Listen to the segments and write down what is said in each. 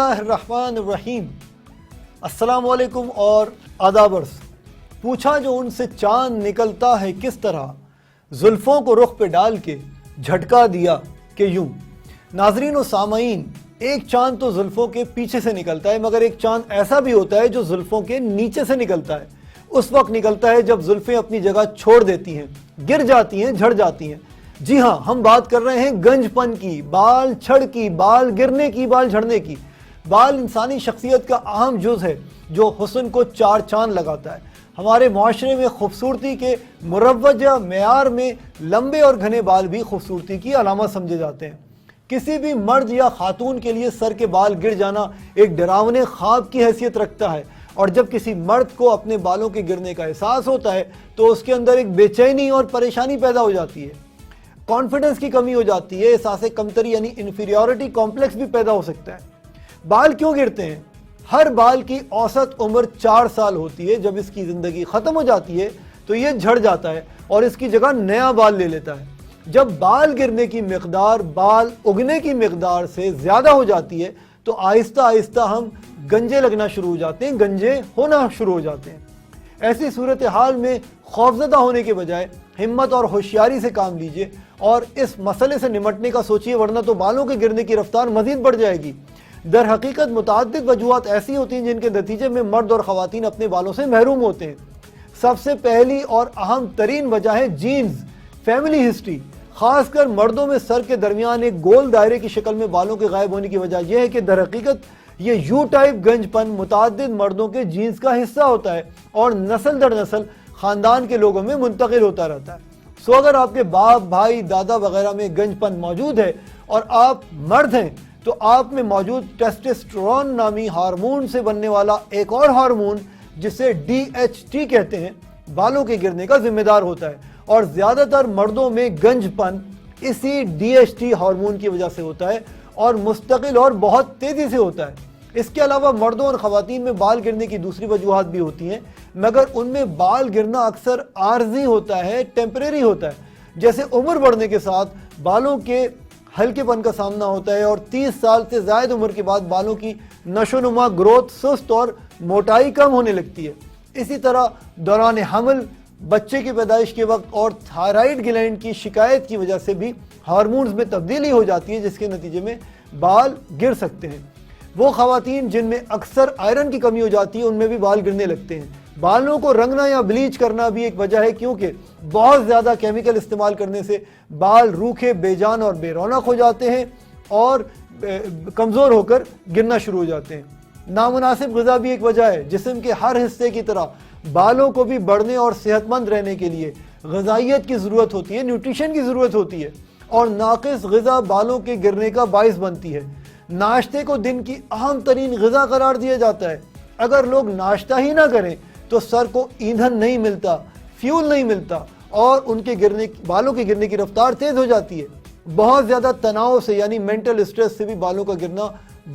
اللہ الرحمن الرحیم۔ السلام علیکم اور آداب عرض۔ پوچھا جو ان سے چاند نکلتا ہے کس طرح، زلفوں کو رخ پہ ڈال کے جھٹکا دیا کہ یوں۔ ناظرین و سامعین، ایک چاند تو زلفوں کے پیچھے سے نکلتا ہے، مگر ایک چاند ایسا بھی ہوتا ہے جو زلفوں کے نیچے سے نکلتا ہے۔ اس وقت نکلتا ہے جب زلفیں اپنی جگہ چھوڑ دیتی ہیں، گر جاتی ہیں، جھڑ جاتی ہیں۔ جی ہاں، ہم بات کر رہے ہیں گنج پن کی، بال چھڑ کی، بال گرنے کی، بال جھڑنے کی۔ بال انسانی شخصیت کا اہم جز ہے جو حسن کو چار چاند لگاتا ہے۔ ہمارے معاشرے میں خوبصورتی کے مروجہ معیار میں لمبے اور گھنے بال بھی خوبصورتی کی علامت سمجھے جاتے ہیں۔ کسی بھی مرد یا خاتون کے لیے سر کے بال گر جانا ایک ڈراونے خواب کی حیثیت رکھتا ہے، اور جب کسی مرد کو اپنے بالوں کے گرنے کا احساس ہوتا ہے تو اس کے اندر ایک بے چینی اور پریشانی پیدا ہو جاتی ہے، کانفیڈنس کی کمی ہو جاتی ہے، احساس کمتری یعنی انفیریورٹی کمپلیکس بھی پیدا ہو سکتا ہے۔ بال کیوں گرتے ہیں؟ ہر بال کی اوسط عمر 4 سال ہوتی ہے۔ جب اس کی زندگی ختم ہو جاتی ہے تو یہ جھڑ جاتا ہے اور اس کی جگہ نیا بال لے لیتا ہے۔ جب بال گرنے کی مقدار بال اگنے کی مقدار سے زیادہ ہو جاتی ہے تو آہستہ آہستہ ہم گنجے لگنا شروع ہو جاتے ہیں، گنجے ہونا شروع ہو جاتے ہیں۔ ایسی صورتحال میں خوفزدہ ہونے کے بجائے ہمت اور ہوشیاری سے کام لیجئے اور اس مسئلے سے نمٹنے کا سوچئے، ورنہ تو بالوں کے گرنے کی رفتار مزید بڑھ جائے گی۔ در حقیقت متعدد وجوہات ایسی ہوتی ہیں جن کے نتیجے میں مرد اور خواتین اپنے بالوں سے محروم ہوتے ہیں۔ سب سے پہلی اور اہم ترین وجہ ہے جینز، فیملی ہسٹری۔ خاص کر مردوں میں سر کے درمیان ایک گول دائرے کی شکل میں بالوں کے غائب ہونے کی وجہ یہ ہے کہ در حقیقت یہ یو ٹائپ گنج پن متعدد مردوں کے جینز کا حصہ ہوتا ہے اور نسل در نسل خاندان کے لوگوں میں منتقل ہوتا رہتا ہے۔ سو اگر آپ کے باپ، بھائی، دادا وغیرہ میں گنج پن موجود ہے اور آپ مرد ہیں تو آپ میں موجود ٹیسٹوسٹیرون نامی ہارمون سے بننے والا ایک اور ہارمون جسے DHT کہتے ہیں، بالوں کے گرنے کا ذمہ دار ہوتا ہے، اور زیادہ تر مردوں میں گنج پن اسی DHT ہارمون کی وجہ سے ہوتا ہے اور مستقل اور بہت تیزی سے ہوتا ہے۔ اس کے علاوہ مردوں اور خواتین میں بال گرنے کی دوسری وجوہات بھی ہوتی ہیں، مگر ان میں بال گرنا اکثر عارضی ہوتا ہے، ٹیمپریری ہوتا ہے۔ جیسے عمر بڑھنے کے ساتھ بالوں کے ہلکے پن کا سامنا ہوتا ہے اور 30 سال سے زائد عمر کے بعد بالوں کی نشو و نما، گروتھ سست اور موٹائی کم ہونے لگتی ہے۔ اسی طرح دوران حمل، بچے کی پیدائش کے وقت اور تھائرائیڈ گلینڈ کی شکایت کی وجہ سے بھی ہارمونز میں تبدیلی ہو جاتی ہے، جس کے نتیجے میں بال گر سکتے ہیں۔ وہ خواتین جن میں اکثر آئرن کی کمی ہو جاتی ہے ان میں بھی بال گرنے لگتے ہیں۔ بالوں کو رنگنا یا بلیچ کرنا بھی ایک وجہ ہے، کیونکہ بہت زیادہ کیمیکل استعمال کرنے سے بال روکھے، بے جان اور بے رونق ہو جاتے ہیں اور کمزور ہو کر گرنا شروع ہو جاتے ہیں۔ نامناسب غذا بھی ایک وجہ ہے۔ جسم کے ہر حصے کی طرح بالوں کو بھی بڑھنے اور صحت مند رہنے کے لیے غذائیت کی ضرورت ہوتی ہے، نیوٹریشن کی ضرورت ہوتی ہے، اور ناقص غذا بالوں کے گرنے کا باعث بنتی ہے۔ ناشتے کو دن کی اہم ترین غذا قرار دیا جاتا ہے۔ اگر لوگ ناشتہ ہی نہ کریں تو سر کو ایندھن نہیں ملتا، فیول نہیں ملتا، اور ان کے بالوں کے گرنے کی رفتار تیز ہو جاتی ہے۔ بہت زیادہ تناؤ سے یعنی مینٹل اسٹریس سے بھی بالوں کا گرنا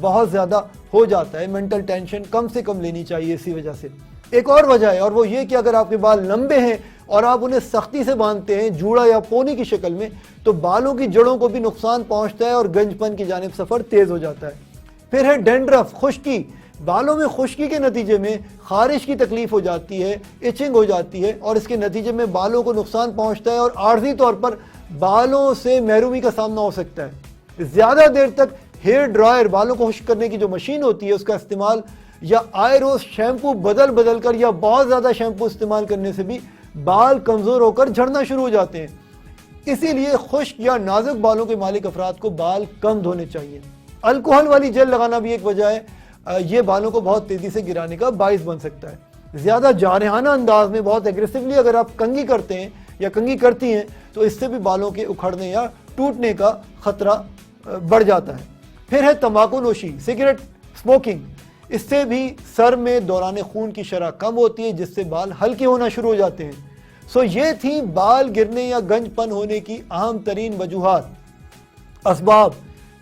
بہت زیادہ ہو جاتا ہے۔ مینٹل ٹینشن کم سے کم لینی چاہیے اسی وجہ سے۔ ایک اور وجہ ہے، اور وہ یہ کہ اگر آپ کے بال لمبے ہیں اور آپ انہیں سختی سے باندھتے ہیں جوڑا یا پونی کی شکل میں تو بالوں کی جڑوں کو بھی نقصان پہنچتا ہے اور گنج پن کی جانب سفر تیز ہو جاتا ہے۔ پھر ہے ڈینڈرف، خشکی۔ بالوں میں خشکی کے نتیجے میں خارش کی تکلیف ہو جاتی ہے، ایچنگ ہو جاتی ہے، اور اس کے نتیجے میں بالوں کو نقصان پہنچتا ہے اور عارضی طور پر بالوں سے محرومی کا سامنا ہو سکتا ہے۔ زیادہ دیر تک ہیئر ڈرائر، بالوں کو خشک کرنے کی جو مشین ہوتی ہے، اس کا استعمال یا آئروس شیمپو بدل کر یا بہت زیادہ شیمپو استعمال کرنے سے بھی بال کمزور ہو کر جھڑنا شروع ہو جاتے ہیں۔ اسی لیے خشک یا نازک بالوں کے مالک افراد کو بال کم دھونے چاہیے۔ الکوہل والی جیل لگانا بھی ایک وجہ ہے، یہ بالوں کو بہت تیزی سے گرانے کا باعث بن سکتا ہے۔ زیادہ جارحانہ انداز میں بہت ایگریسولی اگر آپ کنگھی کرتے ہیں یا کنگھی کرتی ہیں تو اس سے بھی بالوں کے اکھڑنے یا ٹوٹنے کا خطرہ بڑھ جاتا ہے۔ پھر ہے تمباکو نوشی، سگریٹ اسموکنگ۔ اس سے بھی سر میں دوران خون کی شرح کم ہوتی ہے، جس سے بال ہلکے ہونا شروع ہو جاتے ہیں۔ سو یہ تھیں بال گرنے یا گنج پن ہونے کی اہم ترین وجوہات، اسباب۔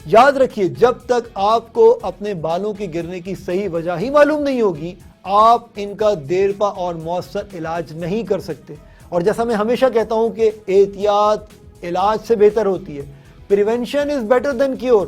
یاد رکھیے، جب تک آپ کو اپنے بالوں کے گرنے کی صحیح وجہ ہی معلوم نہیں ہوگی، آپ ان کا دیرپا اور مؤثر علاج نہیں کر سکتے۔ اور جیسا میں ہمیشہ کہتا ہوں کہ احتیاط علاج سے بہتر ہوتی ہے۔ Prevention is better than cure.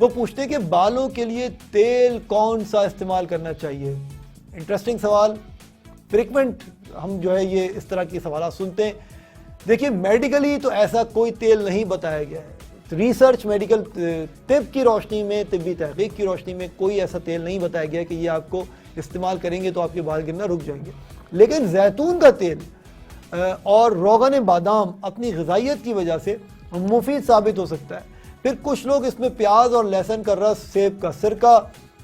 وہ پوچھتے ہیں کہ بالوں کے لیے تیل کون سا استعمال کرنا چاہیے. انٹرسٹنگ سوال, فریکوینٹ ہم جو ہے یہ اس طرح کے سوالات سنتے ہیں. دیکھیے میڈیکلی تو ایسا کوئی تیل نہیں بتایا گیا ہے. ریسرچ میڈیکل طب کی روشنی میں, طبی تحقیق کی روشنی میں کوئی ایسا تیل نہیں بتایا گیا کہ یہ آپ کو استعمال کریں گے تو آپ کے بال گرنا رک جائیں گے. لیکن زیتون کا تیل اور روغن بادام اپنی غذائیت کی وجہ سے مفید ثابت ہو سکتا ہے. پھر کچھ لوگ اس میں پیاز اور لہسن کا رس, سیب کا سرکہ,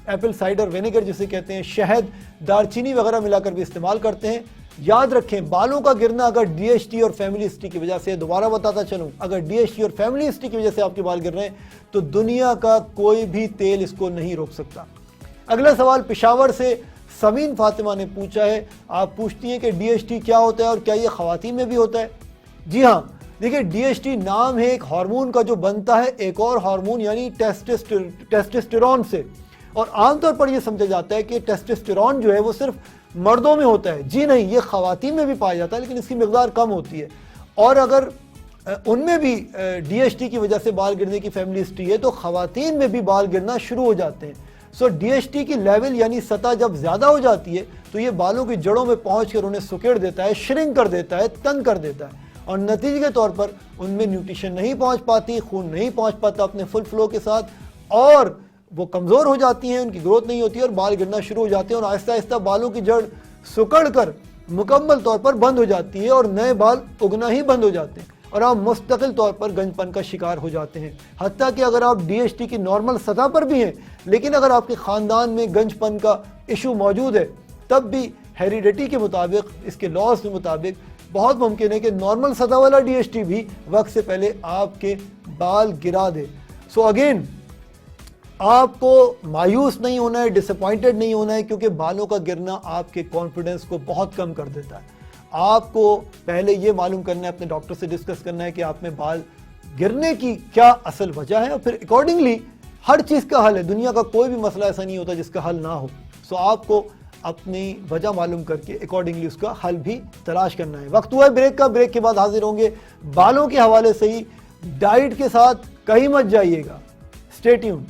ایپل سائڈر وینیگر جسے کہتے ہیں, شہد, دارچینی وغیرہ ملا کر بھی استعمال کرتے ہیں. یاد رکھیں بالوں کا گرنا اگر ڈی ایچ ٹی اور فیملی ہسٹری کی وجہ سے, دوبارہ بتاتا چلوں, اگر ڈی ایچ ٹی اور فیملی ہسٹری کی وجہ سے آپ کے بال گر رہے ہیں تو دنیا کا کوئی بھی تیل اس کو نہیں روک سکتا. اگلا سوال پشاور سے سمین فاطمہ نے پوچھا ہے. آپ پوچھتی ہیں کہ ڈی ایچ ٹی کیا ہوتا ہے اور کیا یہ خواتین میں بھی ہوتا ہے؟ جی ہاں, دیکھیں ڈی ایچ ٹی نام ہے ایک ہارمون کا جو بنتا ہے ایک اور ہارمون یعنی ٹیسٹوسٹیرون سے, اور عام طور پر یہ سمجھا جاتا ہے کہ ٹیسٹوسٹیرون جو ہے وہ صرف مردوں میں ہوتا ہے. جی نہیں, یہ خواتین میں بھی پایا جاتا ہے لیکن اس کی مقدار کم ہوتی ہے. اور اگر ان میں بھی ڈی ایچ ٹی کی وجہ سے بال گرنے کی فیملی ہسٹری ہے تو خواتین میں بھی بال گرنا شروع ہو جاتے ہیں. سو ڈی ایچ ٹی کی لیول یعنی سطح جب زیادہ ہو جاتی ہے تو یہ بالوں کی جڑوں میں پہنچ کر انہیں سکیڑ دیتا ہے, شرنک کر دیتا ہے, تنگ کر دیتا ہے, اور نتیجے کے طور پر ان میں نیوٹریشن نہیں پہنچ پاتی, خون نہیں پہنچ پاتا اپنے فل فلو کے ساتھ, اور وہ کمزور ہو جاتی ہیں, ان کی گروتھ نہیں ہوتی اور بال گرنا شروع ہو جاتے ہیں, اور آہستہ آہستہ بالوں کی جڑ سکڑ کر مکمل طور پر بند ہو جاتی ہے اور نئے بال اگنا ہی بند ہو جاتے ہیں, اور آپ مستقل طور پر گنج پن کا شکار ہو جاتے ہیں. حتیٰ کہ اگر آپ ڈی ایچ ٹی کی نارمل سطح پر بھی ہیں لیکن اگر آپ کے خاندان میں گنج پن کا ایشو موجود ہے تب بھی ہیریڈیٹی کے مطابق, اس کے لاز کے مطابق بہت ممکن ہے کہ نارمل سطح والا ڈی ایچ ٹی بھی وقت سے پہلے آپ کے بال گرا دے. سو اگین آپ کو مایوس نہیں ہونا ہے, ڈس اپوائنٹڈ نہیں ہونا ہے, کیونکہ بالوں کا گرنا آپ کے کانفیڈنس کو بہت کم کر دیتا ہے. آپ کو پہلے یہ معلوم کرنا ہے, اپنے ڈاکٹر سے ڈسکس کرنا ہے کہ آپ میں بال گرنے کی کیا اصل وجہ ہے, اور پھر اکارڈنگلی ہر چیز کا حل ہے. دنیا کا کوئی بھی مسئلہ ایسا نہیں ہوتا جس کا حل نہ ہو. سو آپ کو اپنی وجہ معلوم کر کے اکارڈنگلی اس کا حل بھی تلاش کرنا ہے. وقت ہوا ہے بریک کا, بریک کے بعد حاضر ہوں گے بالوں کے حوالے سے ہی. ڈائٹ کے ساتھ کہیں مت جائیے گا, اسٹے ٹیون.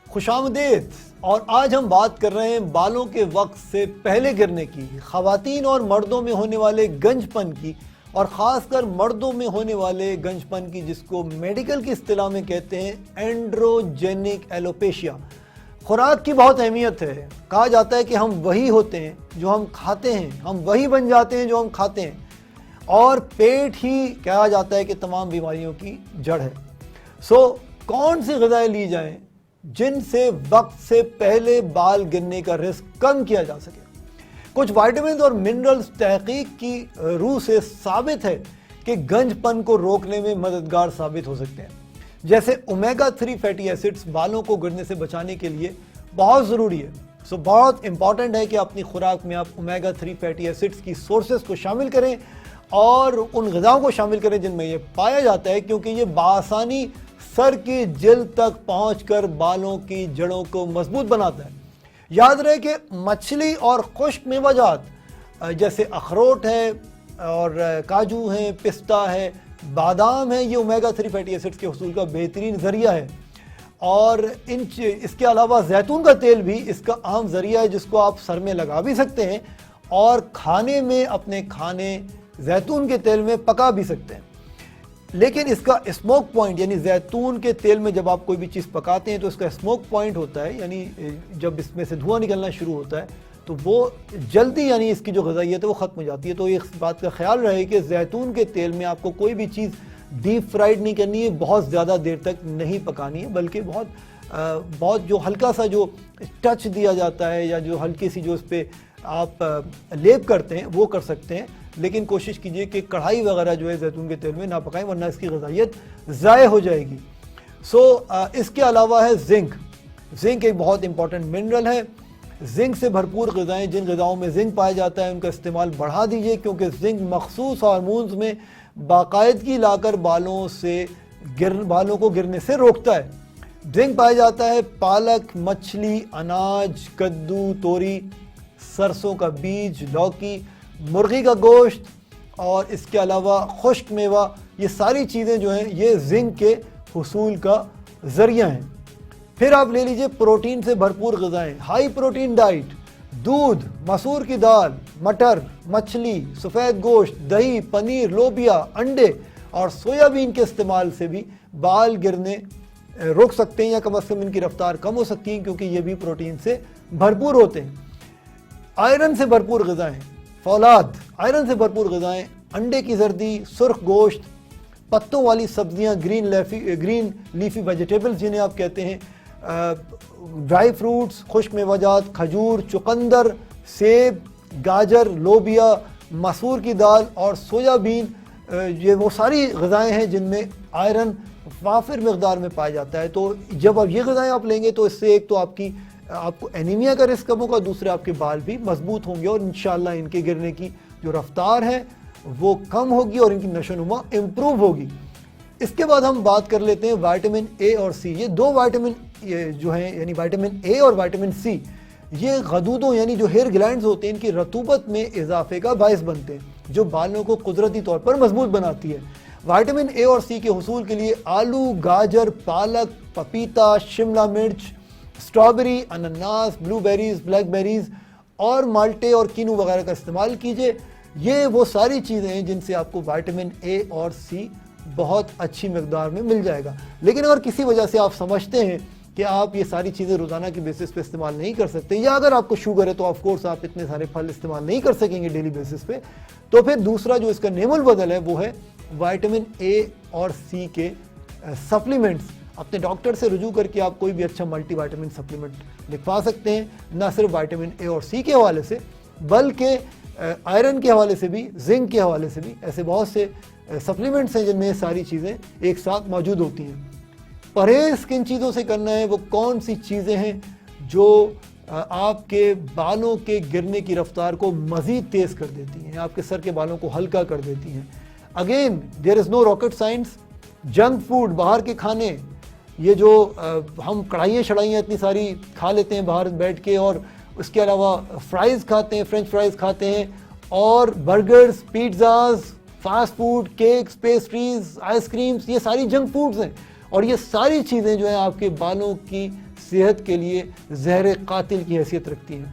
خوش آمدید. اور آج ہم بات کر رہے ہیں بالوں کے وقت سے پہلے گرنے کی, خواتین اور مردوں میں ہونے والے گنج پن کی, اور خاص کر مردوں میں ہونے والے گنج پن کی جس کو میڈیکل کی اصطلاح میں کہتے ہیں اینڈروجینک ایلوپیشیا. خوراک کی بہت اہمیت ہے. کہا جاتا ہے کہ ہم وہی ہوتے ہیں جو ہم کھاتے ہیں, ہم وہی بن جاتے ہیں جو ہم کھاتے ہیں, اور پیٹ ہی کہا جاتا ہے کہ تمام بیماریوں کی جڑ ہے. سو کون سی غذائیں لی جائیں جن سے وقت سے پہلے بال گرنے کا رسک کم کیا جا سکے؟ کچھ وائٹامنز اور منرلز تحقیق کی روح سے ثابت ہے کہ گنج پن کو روکنے میں مددگار ثابت ہو سکتے ہیں. جیسے اومیگا 3 فیٹی ایسڈز بالوں کو گرنے سے بچانے کے لیے بہت ضروری ہے. سو بہت امپورٹنٹ ہے کہ اپنی خوراک میں آپ اومیگا 3 فیٹی ایسڈز کی سورسز کو شامل کریں اور ان غذاؤں کو شامل کریں جن میں یہ پایا جاتا ہے, کیونکہ یہ بآسانی سر کی جلد تک پہنچ کر بالوں کی جڑوں کو مضبوط بناتا ہے. یاد رہے کہ مچھلی اور خشک میوہ جات جیسے اخروٹ ہے اور کاجو ہیں, پستہ ہے, بادام ہے, یہ اومیگا 3 فیٹی ایسڈز کے حصول کا بہترین ذریعہ ہے. اور اس کے علاوہ زیتون کا تیل بھی اس کا اہم ذریعہ ہے جس کو آپ سر میں لگا بھی سکتے ہیں اور کھانے میں اپنے کھانے زیتون کے تیل میں پکا بھی سکتے ہیں. لیکن اس کا اسموک پوائنٹ یعنی زیتون کے تیل میں جب آپ کوئی بھی چیز پکاتے ہیں تو اس کا اسموک پوائنٹ ہوتا ہے, یعنی جب اس میں سے دھواں نکلنا شروع ہوتا ہے تو وہ جلدی یعنی اس کی جو غذائیت ہے وہ ختم ہو جاتی ہے. تو اس بات کا خیال رہے کہ زیتون کے تیل میں آپ کو کوئی بھی چیز ڈیپ فرائیڈ نہیں کرنی ہے, بہت زیادہ دیر تک نہیں پکانی ہے, بلکہ بہت جو ہلکا سا جو ٹچ دیا جاتا ہے یا جو ہلکی سی جو اس پہ آپ لیپ کرتے ہیں وہ کر سکتے ہیں. لیکن کوشش کیجئے کہ کڑھائی وغیرہ جو ہے زیتون کے تیل میں نہ پکائیں ورنہ اس کی غذائیت ضائع ہو جائے گی. اس کے علاوہ ہے زنک. زنک ایک بہت امپورٹنٹ منرل ہے. زنک سے بھرپور غذائیں، جن غذاؤں میں زنک پایا جاتا ہے ان کا استعمال بڑھا دیجئے، کیونکہ زنک مخصوص ہارمونز میں باقاعدگی لا کر بالوں کو گرنے سے روکتا ہے. زنک پایا جاتا ہے پالک، مچھلی، اناج، کدو، توری، سرسوں کا بیج، لوکی، مرغی کا گوشت اور اس کے علاوہ خشک میوہ. یہ ساری چیزیں جو ہیں یہ زنک کے حصول کا ذریعہ ہیں. پھر آپ لے لیجئے پروٹین سے بھرپور غذائیں، ہائی پروٹین ڈائٹ، دودھ، مسور کی دال، مٹر، مچھلی، سفید گوشت، دہی، پنیر، لوبیا، انڈے اور سویا بین کے استعمال سے بھی بال گرنے روک سکتے ہیں یا کم از کم ان کی رفتار کم ہو سکتی ہے، کیونکہ یہ بھی پروٹین سے بھرپور ہوتے ہیں. آئرن سے بھرپور غذائیں، فولاد، آئرن سے بھرپور غذائیں، انڈے کی زردی، سرخ گوشت، پتوں والی سبزیاں، گرین لیفی ویجیٹیبلز جنہیں آپ کہتے ہیں، ڈرائی فروٹس، خشک میوہ جات، کھجور، چقندر، سیب، گاجر، لوبیا، مسور کی دال اور سویا بین. یہ وہ ساری غذائیں ہیں جن میں آئرن وافر مقدار میں پایا جاتا ہے. تو جب آپ یہ غذائیں آپ لیں گے تو اس سے ایک تو آپ کو اینیمیا کا رسک کم ہوگا، دوسرے آپ کے بال بھی مضبوط ہوں گے اور انشاءاللہ ان کے گرنے کی جو رفتار ہے وہ کم ہوگی اور ان کی نشو و نما امپروو ہوگی. اس کے بعد ہم بات کر لیتے ہیں وائٹامن اے اور سی. یہ دو وائٹامن جو ہیں یعنی وائٹامن اے اور وائٹامن سی، یہ غدودوں یعنی جو ہیئر گلینڈز ہوتے ہیں ان کی رطوبت میں اضافے کا باعث بنتے ہیں، جو بالوں کو قدرتی طور پر مضبوط بناتی ہے. وائٹامن اے اور سی کے حصول کے لیے آلو، گاجر، پالک، پپیتا، شملہ مرچ، اسٹرابیری، انناس، بلو بیریز، بلیک بیریز اور مالٹے اور کینو وغیرہ کا استعمال کیجئے. یہ وہ ساری چیزیں ہیں جن سے آپ کو وائٹامن اے اور سی بہت اچھی مقدار میں مل جائے گا. لیکن اگر کسی وجہ سے آپ سمجھتے ہیں کہ آپ یہ ساری چیزیں روزانہ کی بیسس پہ استعمال نہیں کر سکتے، یا اگر آپ کو شوگر ہے تو آف کورس آپ اتنے سارے پھل استعمال نہیں کر سکیں گے ڈیلی بیسس پہ، تو پھر دوسرا جو اس کا نعم البدل ہے وہ ہے وائٹامن اے اور سی کے سپلیمنٹس. اپنے ڈاکٹر سے رجوع کر کے آپ کوئی بھی اچھا ملٹی وائٹامن سپلیمنٹ لکھوا سکتے ہیں، نہ صرف وائٹامن اے اور سی کے حوالے سے بلکہ آئرن کے حوالے سے بھی، زنک کے حوالے سے بھی. ایسے بہت سے سپلیمنٹس ہیں جن میں یہ ساری چیزیں ایک ساتھ موجود ہوتی ہیں. پرہیز کن چیزوں سے کرنا ہے، وہ کون سی چیزیں ہیں جو آپ کے بالوں کے گرنے کی رفتار کو مزید تیز کر دیتی ہیں، آپ کے سر کے بالوں کو ہلکا کر دیتی ہیں. Again there is no rocket science. Junk food, باہر کے کھانے، یہ جو ہم کڑھائیاں شڑائیاں اتنی ساری کھا لیتے ہیں باہر بیٹھ کے، اور اس کے علاوہ فرائز کھاتے ہیں، فرینچ فرائز کھاتے ہیں، اور burgers, pizzas, fast food, cakes, pastries, ice creams, یہ ساری جنک فوڈز ہیں. اور یہ ساری چیزیں جو ہیں آپ کے بالوں کی صحت کے لیے زہر قاتل کی حیثیت رکھتی ہیں.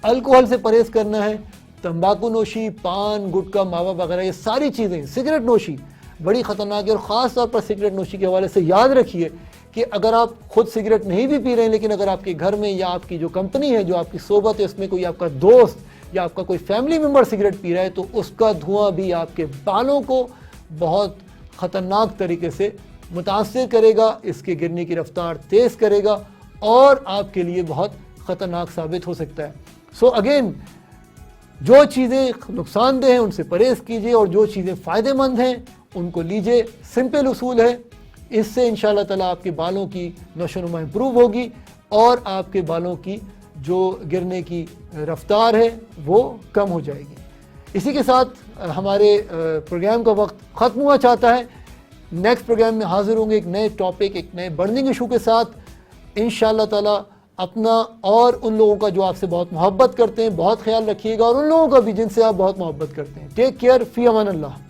الکوہل سے پرہیز کرنا ہے. تمباکو نوشی، پان، گٹکا، ماوا وغیرہ یہ ساری چیزیں. سگریٹ نوشی بڑی خطرناک ہے، اور خاص طور پر سگریٹ نوشی کے حوالے سے یاد رکھیے کہ اگر آپ خود سگریٹ نہیں بھی پی رہے ہیں لیکن اگر آپ کے گھر میں یا آپ کی جو کمپنی ہے، جو آپ کی صحبت ہے، اس میں کوئی آپ کا دوست یا آپ کا کوئی فیملی ممبر سگریٹ پی رہا ہے تو اس کا دھواں بھی آپ کے بالوں کو بہت خطرناک طریقے سے متاثر کرے گا، اس کے گرنے کی رفتار تیز کرے گا اور آپ کے لیے بہت خطرناک ثابت ہو سکتا ہے. سو اگین جو چیزیں نقصان دہ ہیں ان سے پرہیز کیجیے اور جو چیزیں فائدہ مند ہیں ان کو لیجیے. سمپل اصول ہے، اس سے انشاءاللہ تعالیٰ آپ کے بالوں کی نشو و نما امپروو ہوگی اور آپ کے بالوں کی جو گرنے کی رفتار ہے وہ کم ہو جائے گی. اسی کے ساتھ ہمارے پروگرام کا وقت ختم ہوا چاہتا ہے. نیکسٹ پروگرام میں حاضر ہوں گے ایک نئے ٹاپک، ایک نئے برننگ ایشو کے ساتھ انشاءاللہ تعالیٰ. اپنا اور ان لوگوں کا جو آپ سے بہت محبت کرتے ہیں بہت خیال رکھیے گا، اور ان لوگوں کا بھی جن سے آپ بہت محبت کرتے ہیں. ٹیک کیئر، فی امان اللہ.